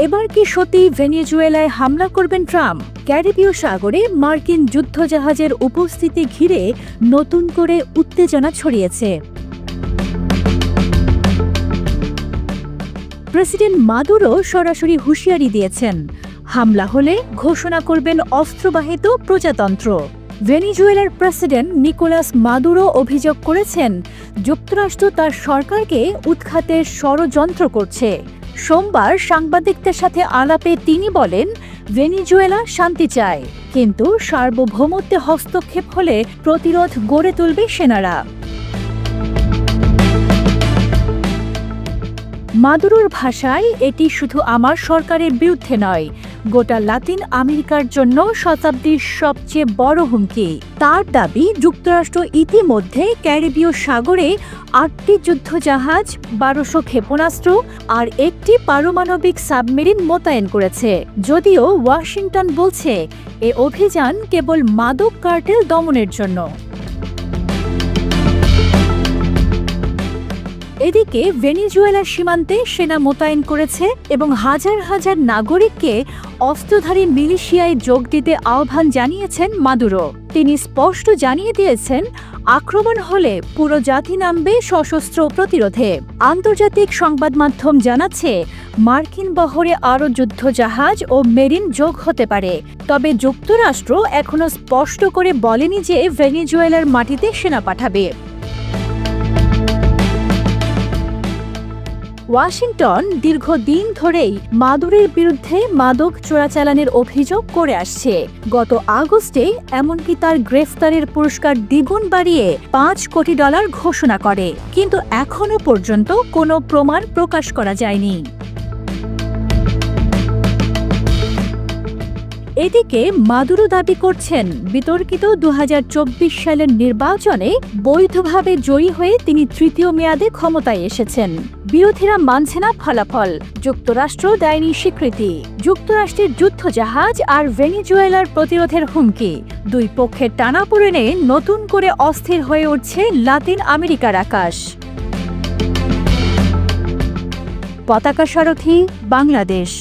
এবার কি সত্যি ভেনেজুয়েলায় হামলা করবেন ট্রাম্প? ক্যারিবীয় সাগরে মার্কিন যুদ্ধজাহাজের উপস্থিতি ঘিরে নতুন করে উত্তেজনা ছড়িয়েছে। প্রেসিডেন্ট মাদুরো সরাসরি হুঁশিয়ারি দিয়েছেন, হামলা হলে ঘোষণা করবেন অস্ত্রবাহিত প্রজাতন্ত্র। ভেনেজুয়েলার প্রেসিডেন্ট নিকোলাস মাদুরো অভিযোগ করেছেন, যুক্তরাষ্ট্র তার সরকারকে উৎখাতের ষড়যন্ত্র করছে। সোমবার সাংবাদিকদের সাথে আলাপে তিনি বলেন, ভেনেজুয়েলা শান্তি চায়, কিন্তু সার্বভৌমত্বে হস্তক্ষেপ হলে প্রতিরোধ গড়ে তুলবে সেনারা। মাদুরোর ভাষায়, এটি শুধু আমার সরকারের বিরুদ্ধে নয়, গোটা লাতিন আমেরিকার জন্য শতাব্দীর সবচেয়ে বড় হুমকি। তার দাবি, যুক্তরাষ্ট্র ইতিমধ্যে ক্যারিবীয় সাগরে ৮টি যুদ্ধজাহাজ, ১২০০ ক্ষেপণাস্ত্র আর একটি পারমাণবিক সাবমেরিন মোতায়েন করেছে। যদিও ওয়াশিংটন বলছে, এ অভিযান কেবল মাদক কার্টেল দমনের জন্য। এদিকে ভেনেজুয়েলার সীমান্তে সেনা মোতায়েন করেছে এবং হাজার হাজার নাগরিককে অস্ত্রধারী মিলিশিয়ায় যোগ দিতে আহ্বান জানিয়েছেন মাদুরো। তিনি স্পষ্ট জানিয়ে দিয়েছেন, আক্রমণ হলে পুরো জাতি নামবে সশস্ত্র প্রতিরোধে। আন্তর্জাতিক সংবাদ মাধ্যম জানাচ্ছে, মার্কিন বহরে আরও যুদ্ধজাহাজ ও মেরিন যোগ হতে পারে। তবে যুক্তরাষ্ট্র এখনও স্পষ্ট করে বলেনি যে ভেনেজুয়েলার মাটিতে সেনা পাঠাবে। ওয়াশিংটন দীর্ঘদিন ধরেই মাদুরোর বিরুদ্ধে মাদক চোরাচালানের অভিযোগ করে আসছে। গত আগস্টে এমনকি তার গ্রেফতারের পুরস্কার দ্বিগুণ বাড়িয়ে $5 কোটি ঘোষণা করে, কিন্তু এখনও পর্যন্ত কোনো প্রমাণ প্রকাশ করা যায়নি। এদিকে মাদুরো দাবি করছেন, বিতর্কিত ২০২৪ সালের নির্বাচনে বৈধভাবে জয়ী হয়ে তিনি তৃতীয় মেয়াদে ক্ষমতায় এসেছেন। বিরোধীরা মানছে না ফলাফল, যুক্তরাষ্ট্র দেয়নি স্বীকৃতি। যুক্তরাষ্ট্রের যুদ্ধজাহাজ আর ভেনেজুয়েলার প্রতিরোধের হুমকি, দুই পক্ষের টানাপোড়েনে নতুন করে অস্থির হয়ে উঠছে লাতিন আমেরিকার আকাশ। পতাকা সারথি, বাংলাদেশ।